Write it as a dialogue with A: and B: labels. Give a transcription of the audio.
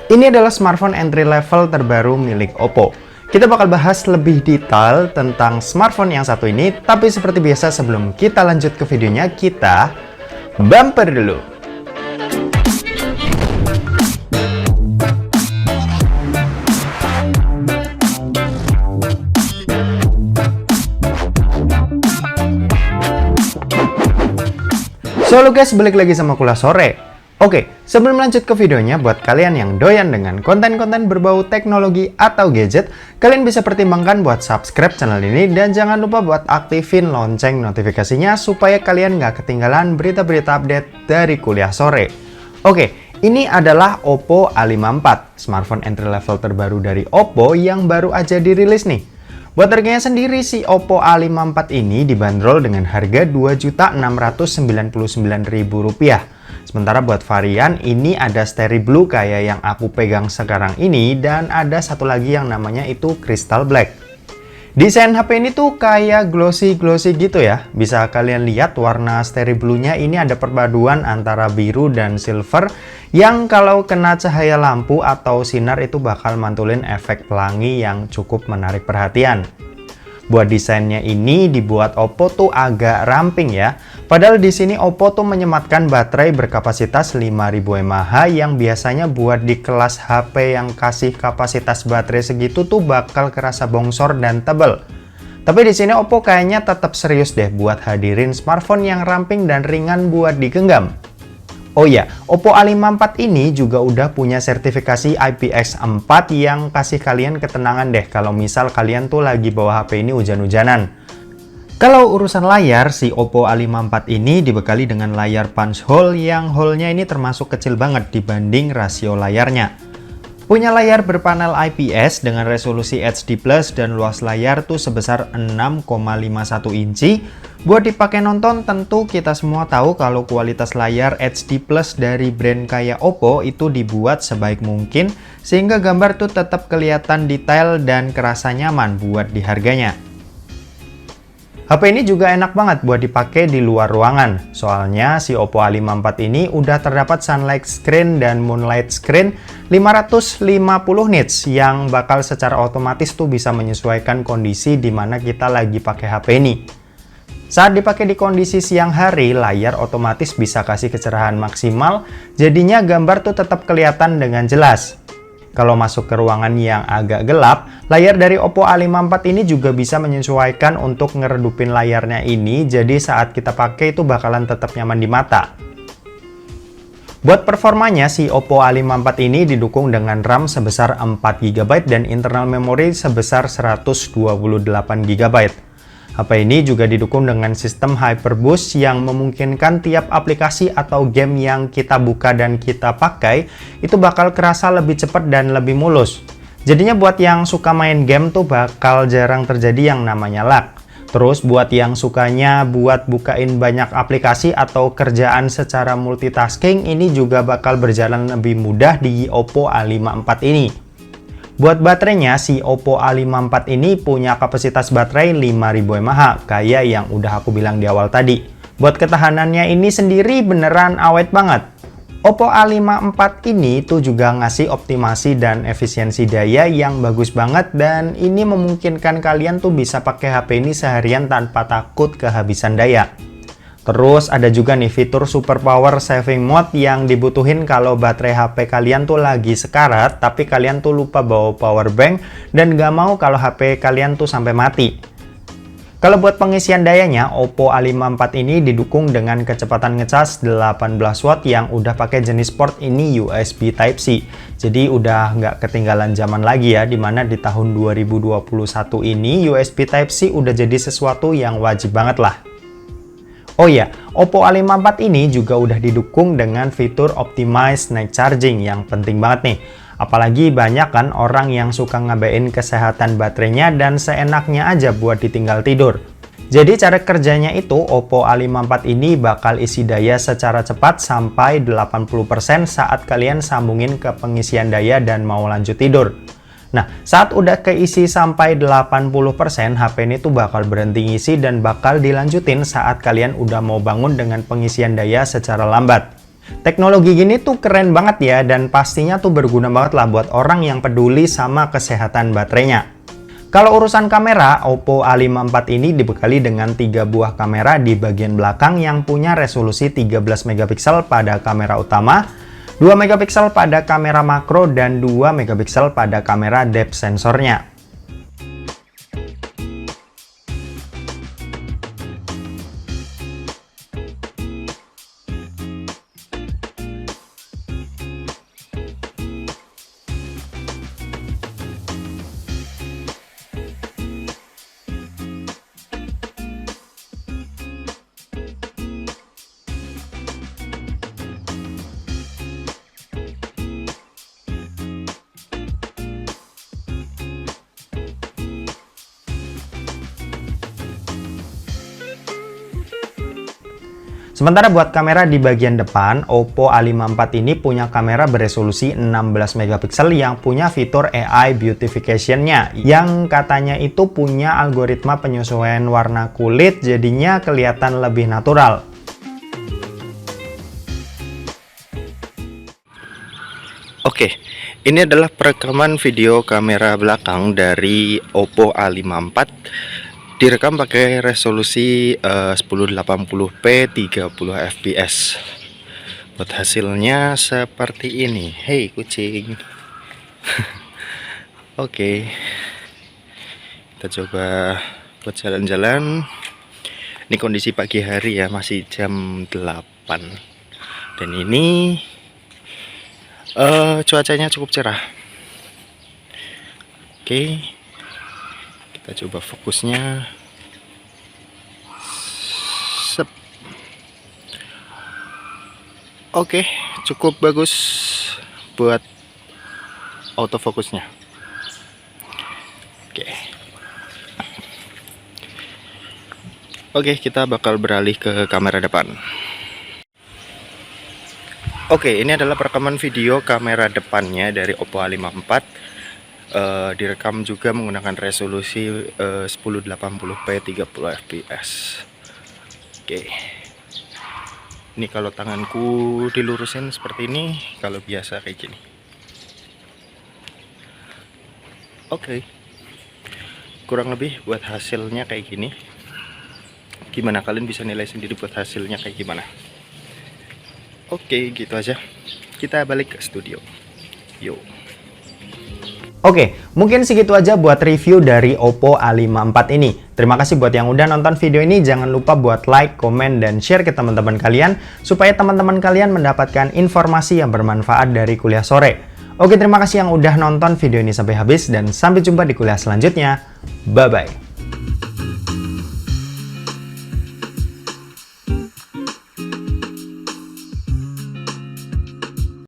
A: Ini adalah smartphone entry level terbaru milik Oppo. Kita bakal bahas lebih detail tentang smartphone yang satu ini, tapi seperti biasa sebelum kita lanjut ke videonya, kita bumper dulu. So, halo guys, balik lagi sama Kulas Sore. Oke, sebelum lanjut ke videonya, buat kalian yang doyan dengan konten-konten berbau teknologi atau gadget, kalian bisa pertimbangkan buat subscribe channel ini dan jangan lupa buat aktifin lonceng notifikasinya supaya kalian nggak ketinggalan berita-berita update dari Kuliah Sore. Oke, ini adalah Oppo A54, smartphone entry level terbaru dari Oppo yang baru aja dirilis nih. Buat harganya sendiri, si Oppo A54 ini dibanderol dengan harga Rp2.699.000. Sementara buat varian ini ada Starry Blue kayak yang aku pegang sekarang ini, dan ada satu lagi yang namanya itu Crystal Black. Desain HP ini tuh kayak glossy-glossy gitu ya. Bisa kalian lihat warna Starry Blue-nya ini ada perpaduan antara biru dan silver yang kalau kena cahaya lampu atau sinar itu bakal mantulin efek pelangi yang cukup menarik perhatian. Buat desainnya ini dibuat Oppo tuh agak ramping ya. Padahal di sini Oppo tuh menyematkan baterai berkapasitas 5000 mAh yang biasanya buat di kelas HP yang kasih kapasitas baterai segitu tuh bakal kerasa bongsor dan tebel. Tapi di sini Oppo kayaknya tetap serius deh buat hadirin smartphone yang ramping dan ringan buat digenggam. Oh ya, Oppo A54 ini juga udah punya sertifikasi IPX4 yang kasih kalian ketenangan deh kalau misal kalian tuh lagi bawa HP ini hujan-hujanan. Kalau urusan layar, si Oppo A54 ini dibekali dengan layar punch hole yang hole-nya ini termasuk kecil banget dibanding rasio layarnya. Punya layar berpanel IPS dengan resolusi HD+ dan luas layar tuh sebesar 6,51 inci. Buat dipakai nonton, tentu kita semua tahu kalau kualitas layar HD+ dari brand kayak Oppo itu dibuat sebaik mungkin sehingga gambar tuh tetap kelihatan detail dan kerasa nyaman buat di harganya. HP ini juga enak banget buat dipakai di luar ruangan. Soalnya si Oppo A54 ini udah terdapat sunlight screen dan moonlight screen 550 nits yang bakal secara otomatis tuh bisa menyesuaikan kondisi di mana kita lagi pakai HP ini. Saat dipakai di kondisi siang hari, layar otomatis bisa kasih kecerahan maksimal, jadinya gambar tuh tetap kelihatan dengan jelas. Kalau masuk ke ruangan yang agak gelap, layar dari Oppo A54 ini juga bisa menyesuaikan untuk ngeredupin layarnya ini, jadi saat kita pakai itu bakalan tetap nyaman di mata. Buat performanya, si Oppo A54 ini didukung dengan RAM sebesar 4GB dan internal memori sebesar 128GB. HP ini juga didukung dengan sistem Hyperboost yang memungkinkan tiap aplikasi atau game yang kita buka dan kita pakai itu bakal kerasa lebih cepat dan lebih mulus. Jadinya buat yang suka main game tuh bakal jarang terjadi yang namanya lag. Terus buat yang sukanya buat bukain banyak aplikasi atau kerjaan secara multitasking, ini juga bakal berjalan lebih mudah di Oppo A54 ini. Buat baterainya, si Oppo A54 ini punya kapasitas baterai 5000 mAh, kayak yang udah aku bilang di awal tadi. Buat ketahanannya ini sendiri beneran awet banget. Oppo A54 ini tuh juga ngasih optimasi dan efisiensi daya yang bagus banget, dan ini memungkinkan kalian tuh bisa pakai HP ini seharian tanpa takut kehabisan daya. Terus ada juga nih fitur super power saving mode yang dibutuhin kalau baterai HP kalian tuh lagi sekarat tapi kalian tuh lupa bawa power bank dan gak mau kalau HP kalian tuh sampai mati. Kalau buat pengisian dayanya, Oppo A54 ini didukung dengan kecepatan ngecas 18 watt yang udah pakai jenis port ini USB Type-C. Jadi udah nggak ketinggalan zaman lagi ya, dimana di tahun 2021 ini USB Type-C udah jadi sesuatu yang wajib banget lah. Oh ya, Oppo A54 ini juga udah didukung dengan fitur Optimized Night Charging yang penting banget nih. Apalagi banyak kan orang yang suka ngabain kesehatan baterainya dan seenaknya aja buat ditinggal tidur. Jadi cara kerjanya itu Oppo A54 ini bakal isi daya secara cepat sampai 80% saat kalian sambungin ke pengisian daya dan mau lanjut tidur. Nah, saat udah keisi sampai 80%, HP ini tuh bakal berhenti ngisi dan bakal dilanjutin saat kalian udah mau bangun dengan pengisian daya secara lambat. Teknologi gini tuh keren banget ya, dan pastinya tuh berguna banget lah buat orang yang peduli sama kesehatan baterainya. Kalau urusan kamera, Oppo A54 ini dibekali dengan 3 buah kamera di bagian belakang yang punya resolusi 13 megapiksel pada kamera utama, 2 megapiksel pada kamera makro, dan 2 megapiksel pada kamera depth sensornya. Sementara buat kamera di bagian depan, Oppo A54 ini punya kamera beresolusi 16 megapiksel yang punya fitur AI Beautification-nya, yang katanya itu punya algoritma penyesuaian warna kulit, jadinya kelihatan lebih natural.
B: Oke, ini adalah perekaman video kamera belakang dari Oppo A54. Direkam pakai resolusi 1080p 30 fps. Buat hasilnya seperti ini. Hei kucing. Oke, kita coba buat jalan-jalan. Ini kondisi pagi hari ya, masih jam 8. Dan ini cuacanya cukup cerah. Oke, kita coba fokusnya. Sep. Oke, cukup bagus buat autofokusnya. Oke, kita bakal beralih ke kamera depan. Oke, ini adalah perekaman video kamera depannya dari Oppo A54. Direkam juga menggunakan resolusi 1080p 30 fps. Oke, ini kalau tanganku dilurusin seperti ini, kalau biasa kayak gini. Oke, kurang lebih buat hasilnya kayak gini. Gimana, kalian bisa nilai sendiri buat hasilnya kayak gimana. Oke, gitu aja. Kita balik ke studio. Yuk.
A: Oke, mungkin segitu aja buat review dari Oppo A54 ini. Terima kasih buat yang udah nonton video ini. Jangan lupa buat like, komen, dan share ke teman-teman kalian, supaya teman-teman kalian mendapatkan informasi yang bermanfaat dari kuliah sore. Oke, terima kasih yang udah nonton video ini sampai habis, dan sampai jumpa di kuliah selanjutnya. Bye-bye.